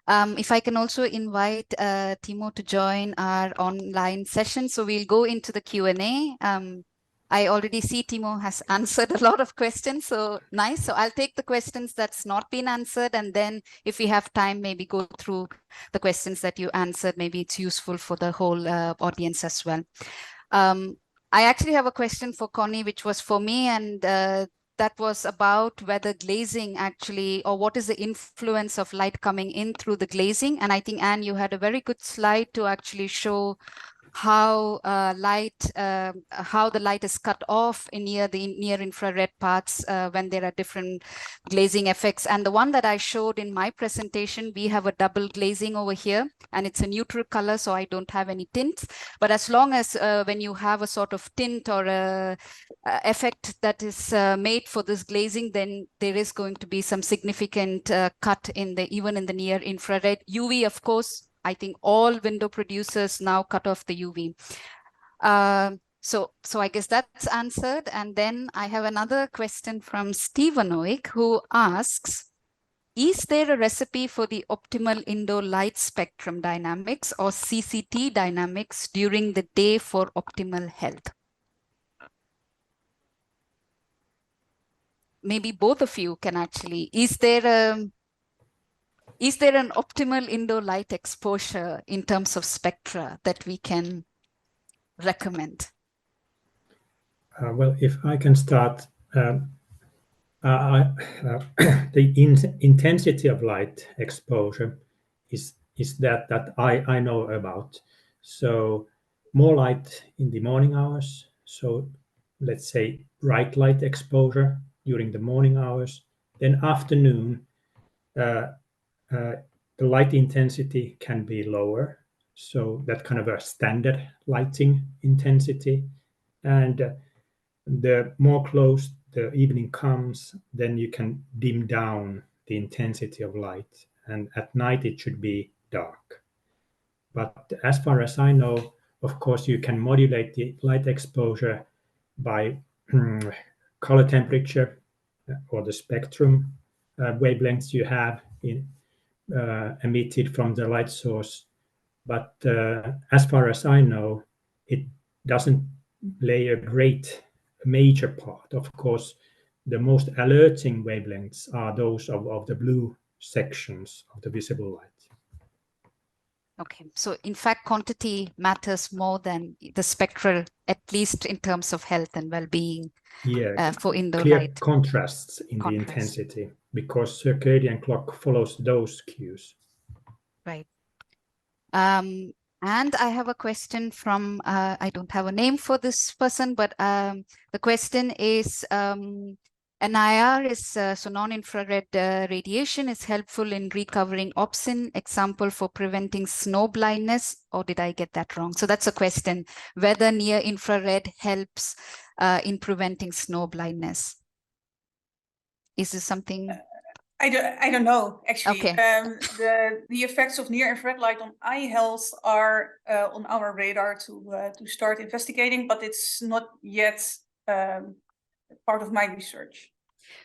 If I can also invite Timo to join our online session. So we'll go into the Q&A. I already see Timo has answered a lot of questions, so nice. So I'll take the questions that's not been answered, and then if we have time, maybe go through the questions that you answered. Maybe it's useful for the whole audience as well. I actually have a question for Connie, which was for me, and that was about whether glazing actually, or what is the influence of light coming in through the glazing. And I think, Anne, you had a very good slide to actually show how how the light is cut off in near infrared parts when there are different glazing effects. And the one that I showed in my presentation, we have a double glazing over here, and it's a neutral color, so I don't have any tints. But as long as when you have a sort of tint or a effect that is made for this glazing, then there is going to be some significant cut in even in the near infrared. UV, of course, I think all window producers now cut off the UV. So I guess that's answered. And then I have another question from Stephen Oick, who asks, is there a recipe for the optimal indoor light spectrum dynamics or CCT dynamics during the day for optimal health? Maybe both of you can actually, is there an optimal indoor light exposure in terms of spectra that we can recommend? Well, if I can start, the intensity of light exposure is that I know about. So more light in the morning hours. So let's say bright light exposure during the morning hours. Then afternoon, the light intensity can be lower. So that kind of a standard lighting intensity. And the more close the evening comes, then you can dim down the intensity of light. And at night, it should be dark. But as far as I know, of course, you can modulate the light exposure by color temperature or the spectrum wavelengths you have emitted from the light source. But as far as I know, it doesn't play a great major part. Of course, the most alerting wavelengths are those of the blue sections of the visible light. Okay, so in fact, quantity matters more than the spectral, at least in terms of health and well-being. Yeah, for indoor clear light. contrasts in the intensity, because circadian clock follows those cues. Right. And I have a question from, I don't have a name for this person, but the question is, NIR is, so non-infrared radiation is helpful in recovering opsin, example for preventing snow blindness, or did I get that wrong? So that's a question, whether near infrared helps in preventing snow blindness. Is this something? I don't know, actually. Okay. The effects of near-infrared light on eye health are on our radar to start investigating, but it's not yet part of my research.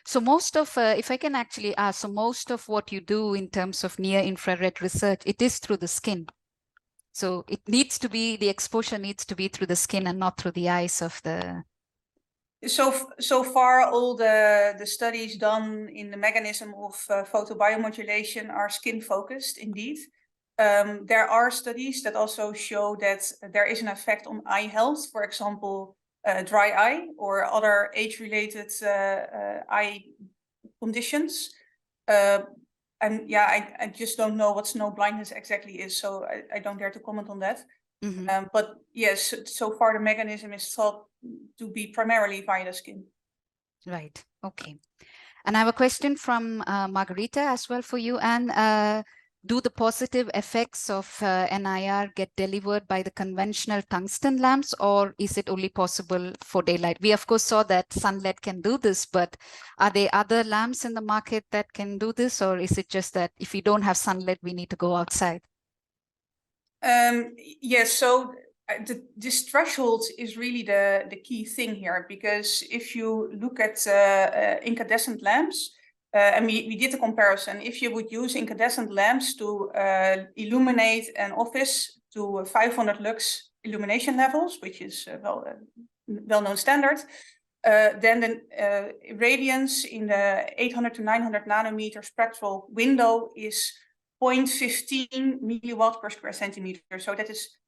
So most of, if I can actually ask, so most of what you do in terms of near-infrared research, it is through the skin. So it needs to be, the exposure needs to be through the skin and not through the eyes of the... So far, all the studies done in the mechanism of photobiomodulation are skin focused, indeed. There are studies that also show that there is an effect on eye health, for example, dry eye or other age-related eye conditions. And yeah, I just don't know what snow blindness exactly is, so I don't dare to comment on that. Mm-hmm. But yes, so far the mechanism is thought to be primarily via the skin. Right. Okay. And I have a question from Margarita as well for you, Anne. Do the positive effects of NIR get delivered by the conventional tungsten lamps, or is it only possible for daylight? We, of course, saw that sunlight can do this, but are there other lamps in the market that can do this, or is it just that if we don't have sunlight, we need to go outside? Yes, so this threshold is really the key thing here, because if you look at incandescent lamps, and we did a comparison. If you would use incandescent lamps to illuminate an office to 500 lux illumination levels, which is well-known standard, then the radiance in the 800 to 900 nanometer spectral window is 0.15 milliwatt per square centimeter. So that is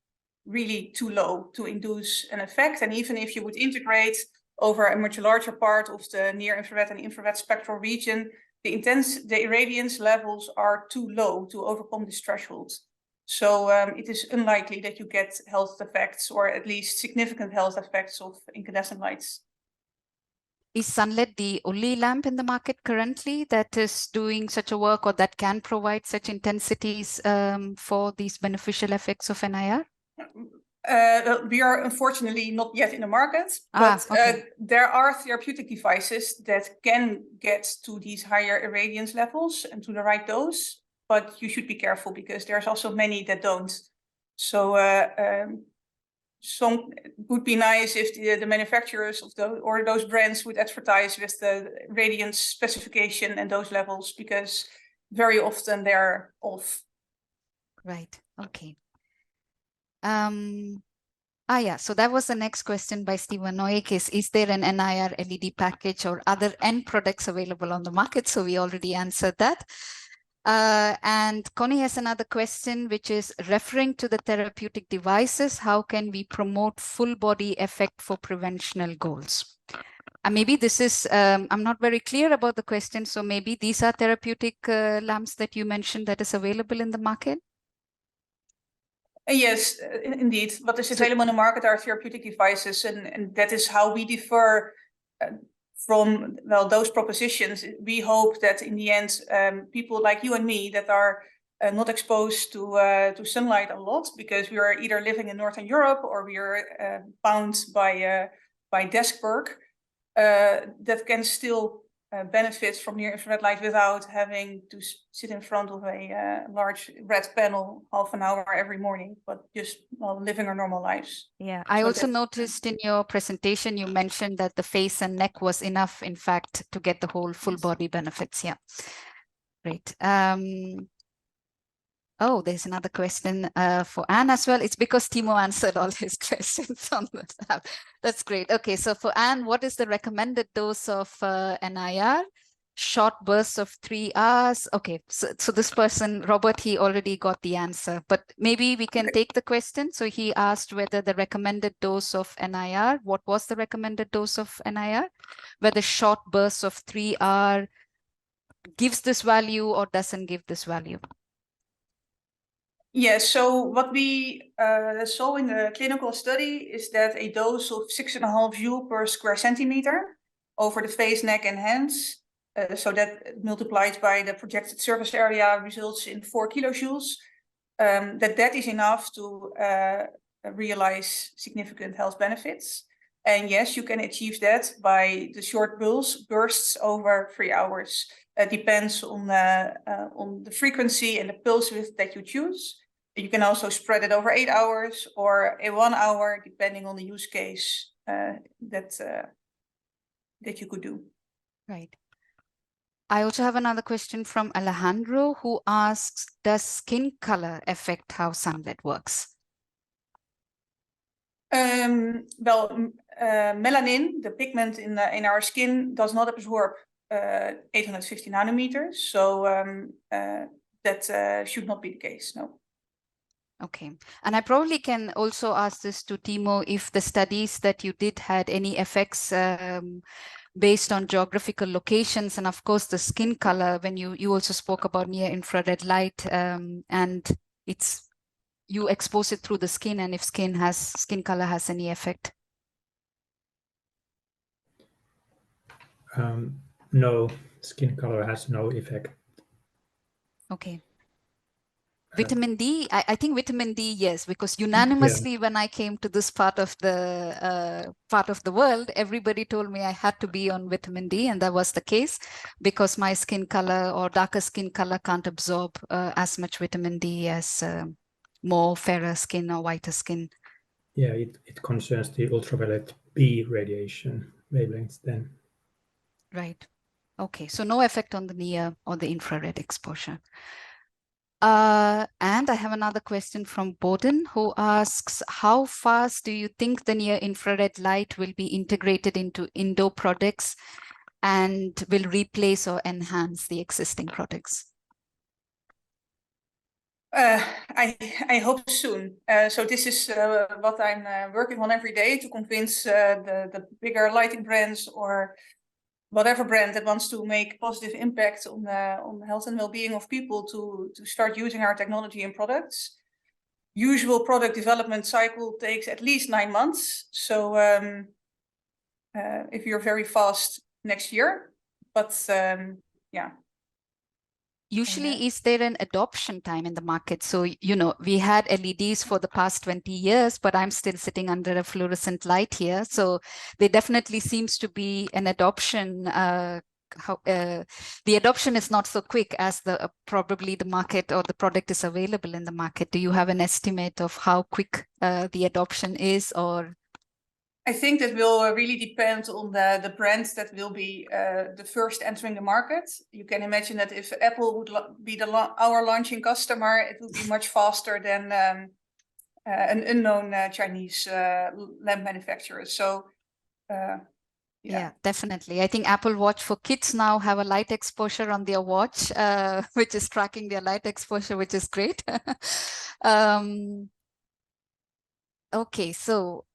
really too low to induce an effect. And even if you would integrate over a much larger part of the near-infrared and infrared spectral region, the irradiance levels are too low to overcome this threshold. So it is unlikely that you get health effects, or at least significant health effects of incandescent lights. Is Sunlit the only lamp in the market currently that is doing such a work, or that can provide such intensities for these beneficial effects of NIR? We are unfortunately not yet in the market, but there are therapeutic devices that can get to these higher irradiance levels and to the right dose, but you should be careful because there's also many that don't. So some would be nice if the manufacturers of those brands would advertise with the radiance specification and those levels, because very often they're off. Right. Okay. Yeah, so that was the next question by Stephen Noik, is there an NIR LED package or other end products available on the market? So we already answered that. And Connie has another question, which is referring to the therapeutic devices, how can we promote full body effect for preventional goals? And maybe this is, I'm not very clear about the question, so maybe these are therapeutic lamps that you mentioned that is available in the market? Yes, indeed. What is available in the market are therapeutic devices, and that is how we differ from, well, those propositions. We hope that in the end, people like you and me that are not exposed to sunlight a lot, because we are either living in Northern Europe or we are bound by desk work, that can still benefit from near-infrared light without having to sit in front of a large red panel half an hour every morning, but just living our normal lives. Yeah, I also noticed in your presentation, you mentioned that the face and neck was enough, in fact, to get the whole full body benefits. Yeah, great. Oh, there's another question for Anne as well. It's because Timo answered all his questions on the tab. That's great. Okay, so for Anne, what is the recommended dose of NIR? Short bursts of 3 hours. Okay, so this person, Robert, he already got the answer, but maybe we can take the question. So he asked whether the recommended dose of NIR, what was the recommended dose of NIR? Whether short bursts of 3 hours gives this value or doesn't give this value. Yes, so what we saw in the clinical study is that a dose of 6.5 joules per square centimeter over the face, neck, and hands, so that multiplied by the projected surface area results in 4 kilojoules, that is enough to realize significant health benefits. And yes, you can achieve that by the short bursts over 3 hours. Depends on the frequency and the pulse width that you choose. You can also spread it over 8 hours or a 1 hour, depending on the use case that you could do. Right. I also have another question from Alejandro, who asks, does skin color affect how sunlight works? Well, melanin, the pigment in our skin, does not absorb 850 nanometers, so that should not be the case, no. Okay, and I probably can also ask this to Timo, if the studies that you did had any effects based on geographical locations, and of course the skin color, when you also spoke about near infrared light, and you expose it through the skin, and if skin color has any effect. No, skin color has no effect. Okay. Vitamin D, I think vitamin D, yes, because unanimously when I came to this part of the world, everybody told me I had to be on vitamin D, and that was the case because my skin color or darker skin color can't absorb as much vitamin D as more fairer skin or whiter skin. Yeah, it concerns the ultraviolet B radiation wavelengths then. Right. Okay, so no effect on the near or the infrared exposure. And I have another question from Boden, who asks, how fast do you think the near infrared light will be integrated into indoor products and will replace or enhance the existing products? I hope soon. So this is what I'm working on every day to convince the bigger lighting brands or whatever brand that wants to make positive impact on the health and well-being of people to start using our technology and products. Usual product development cycle takes at least 9 months. So if you're very fast, next year, but yeah. Usually, is there an adoption time in the market? So, you know, we had LEDs for the past 20 years, but I'm still sitting under a fluorescent light here. So there definitely seems to be an adoption. The adoption is not so quick as probably the market or the product is available in the market. Do you have an estimate of how quick the adoption is, or? I think that will really depend on the brands that will be the first entering the market. You can imagine that if Apple would be our launching customer, it would be much faster than an unknown Chinese lamp manufacturer. So yeah, definitely. I think Apple Watch for kids now have a light exposure on their watch, which is tracking their light exposure, which is great. Okay, so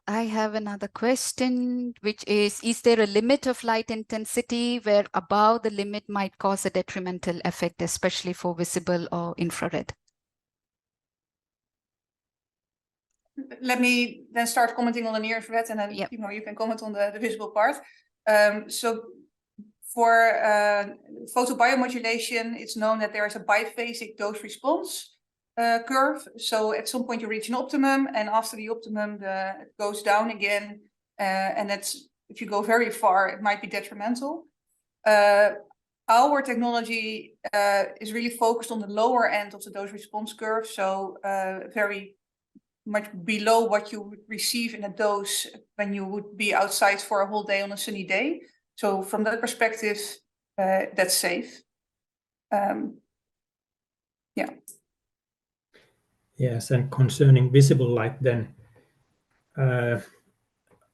I have another question, which is there a limit of light intensity where above the limit might cause a detrimental effect, especially for visible or infrared? Let me then start commenting on the near infrared, and then Yep. you can comment on the visible part. So for photobiomodulation, it's known that there is a biphasic dose response curve. So at some point you reach an optimum, and after the optimum, it goes down again. And that's, if you go very far, it might be detrimental. Our technology is really focused on the lower end of the dose response curve. So very much below what you would receive in a dose when you would be outside for a whole day on a sunny day. So from that perspective, that's safe. Yeah. Yes, and concerning visible light then,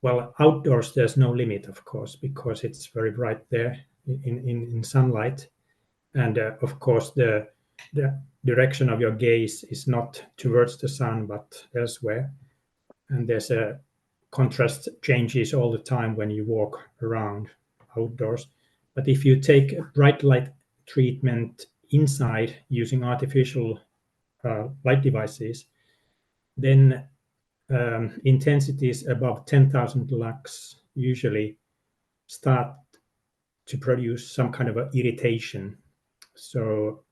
well, outdoors there's no limit, of course, because it's very bright there in sunlight. And of course, the direction of your gaze is not towards the sun, but elsewhere. And there's a contrast changes all the time when you walk around outdoors. But if you take a bright light treatment inside using artificial light devices, then intensities above 10,000 lux usually start to produce some kind of irritation. So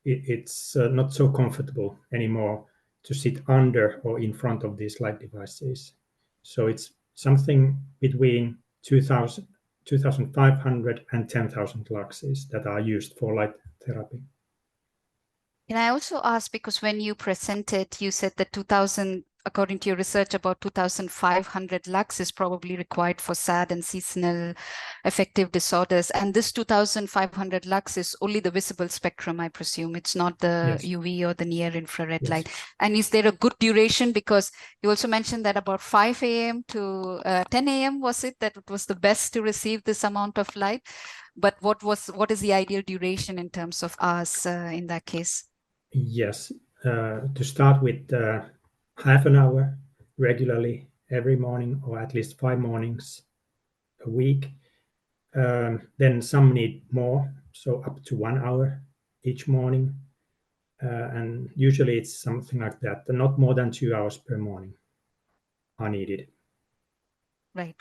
it's not so comfortable anymore to sit under or in front of these light devices. So it's something between 2,000, 2,500 and 10,000 luxes that are used for light therapy. Can I also ask, because when you presented, you said that 2000, according to your research, about 2,500 lux is probably required for SAD and seasonal affective disorders. And this 2,500 lux is only the visible spectrum, I presume. It's not the Yes. UV or the near infrared Yes. light. And is there a good duration? Because you also mentioned that about 5 a.m. to 10 a.m. was it, that it was the best to receive this amount of light? But what is the ideal duration in terms of hours in that case? Yes, to start with half an hour regularly every morning, or at least 5 mornings a week. Then some need more, so up to 1 hour each morning. And usually it's something like that, not more than 2 hours per morning are needed. Right.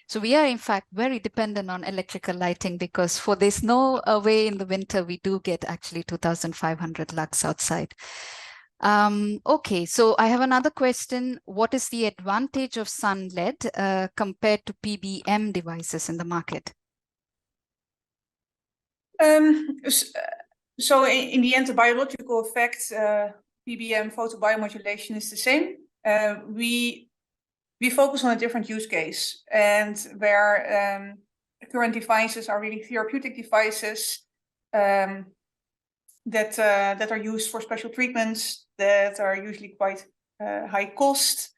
So we are in fact very dependent on electrical lighting, because for there's no way in the winter we do get actually 2,500 lux outside. Okay, so I have another question. What is the advantage of sun LED compared to PBM devices in the market? So in the end, the biological effect, PBM photobiomodulation is the same. We focus on a different use case, and where current devices are really therapeutic devices that are used for special treatments that are usually quite high cost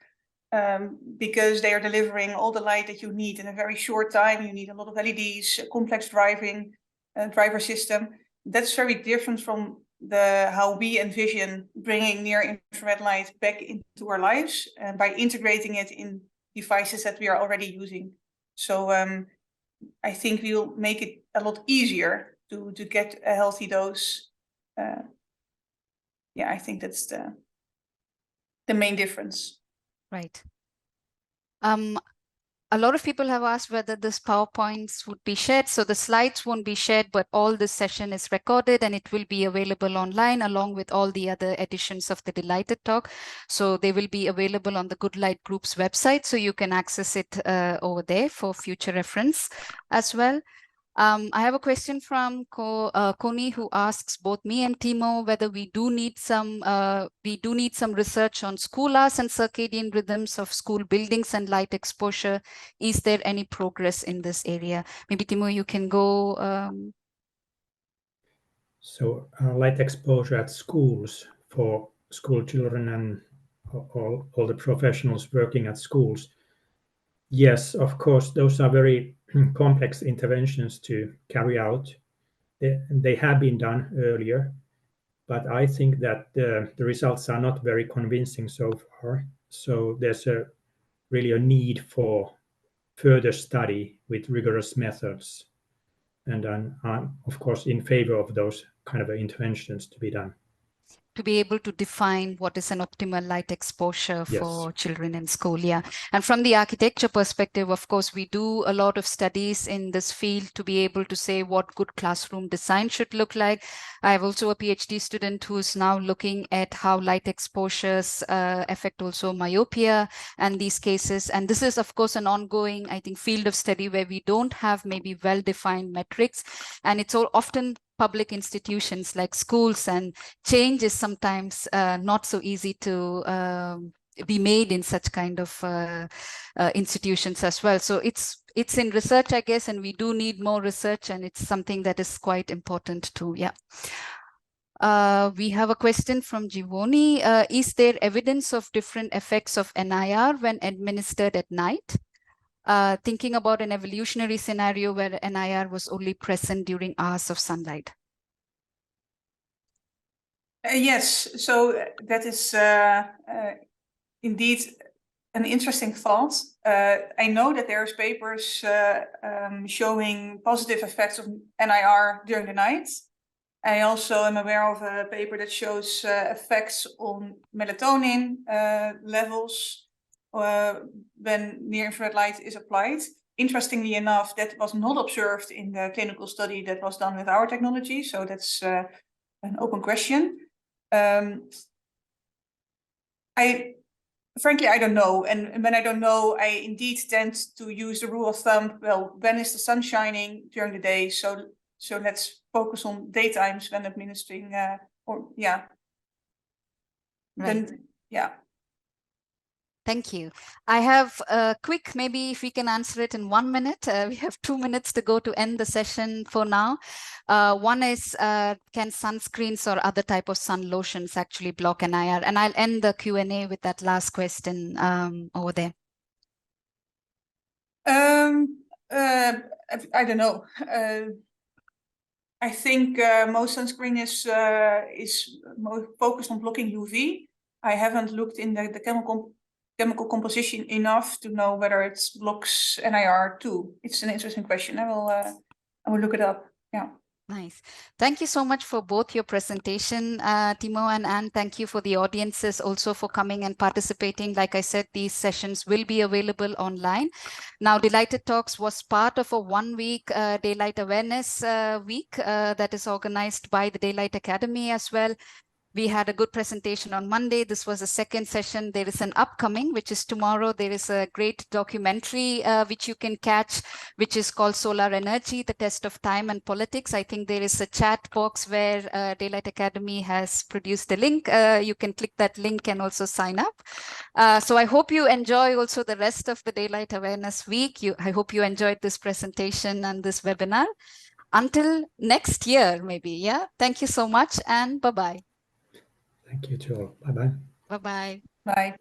because they are delivering all the light that you need in a very short time. You need a lot of LEDs, a complex driver system. That's very different from how we envision bringing near infrared light back into our lives and by integrating it in devices that we are already using. So I think we'll make it a lot easier to get a healthy dose. Yeah, I think that's the main difference. Right. A lot of people have asked whether this PowerPoints would be shared. So the slides won't be shared, but all this session is recorded and it will be available online along with all the other editions of the deLIGHTed talk. So they will be available on the Good Light Group's website. So you can access it over there for future reference as well. I have a question from Connie, who asks both me and Timo whether we do need some research on school hours and circadian rhythms of school buildings and light exposure. Is there any progress in this area? Maybe Timo, you can go. So light exposure at schools for school children and all the professionals working at schools. Yes, of course, those are very complex interventions to carry out. They have been done earlier, but I think that the results are not very convincing so far. So there's really a need for further study with rigorous methods. And I'm, of course, in favor of those kind of interventions to be done. To be able to define what is an optimal light exposure for children in school. Yeah. And from the architecture perspective, of course, we do a lot of studies in this field to be able to say what good classroom design should look like. I have also a PhD student who's now looking at how light exposures affect also myopia and these cases. And this is, of course, an ongoing, I think, field of study where we don't have maybe well-defined metrics. And it's all often public institutions like schools, and change is sometimes not so easy to be made in such kind of institutions as well. So it's in research, I guess, and we do need more research, and it's something that is quite important too. Yeah. We have a question from Givoni. Is there evidence of different effects of NIR when administered at night? Thinking about an evolutionary scenario where NIR was only present during hours of sunlight. Yes, so that is indeed an interesting thought. I know that there's papers showing positive effects of NIR during the night. I also am aware of a paper that shows effects on melatonin levels when near-infrared light is applied. Interestingly enough, that was not observed in the clinical study that was done with our technology. So that's an open question. Frankly, I don't know. And when I don't know, I indeed tend to use the rule of thumb. Well, when is the sun shining during the day? So let's focus on daytimes when administering, Right. Then, yeah. Thank you. I have a quick, maybe if we can answer it in 1 minute. We have 2 minutes to go to end the session for now. One is, can sunscreens or other type of sun lotions actually block NIR? And I'll end the Q&A with that last question over there. I don't know. I think most sunscreen is more focused on blocking UV. I haven't looked in the chemical composition enough to know whether it blocks NIR too. It's an interesting question. I will look it up. Yeah. Nice. Thank you so much for both your presentation, Timo and Anne. Thank you for the audiences also for coming and participating. Like I said, these sessions will be available online. Now, deLIGHTed Talks was part of a 1-week daylight awareness week that is organized by the Daylight Academy as well. We had a good presentation on Monday. This was a second session. There is an upcoming, which is tomorrow. There is a great documentary which you can catch, which is called Solar Energy, the Test of Time and Politics. I think there is a chat box where Daylight Academy has produced the link. You can click that link and also sign up. So I hope you enjoy also the rest of the Daylight Awareness Week. I hope you enjoyed this presentation and this webinar. Until next year, maybe. Yeah. Thank you so much and bye-bye. Thank you to all. Bye-bye. Bye-bye. Bye.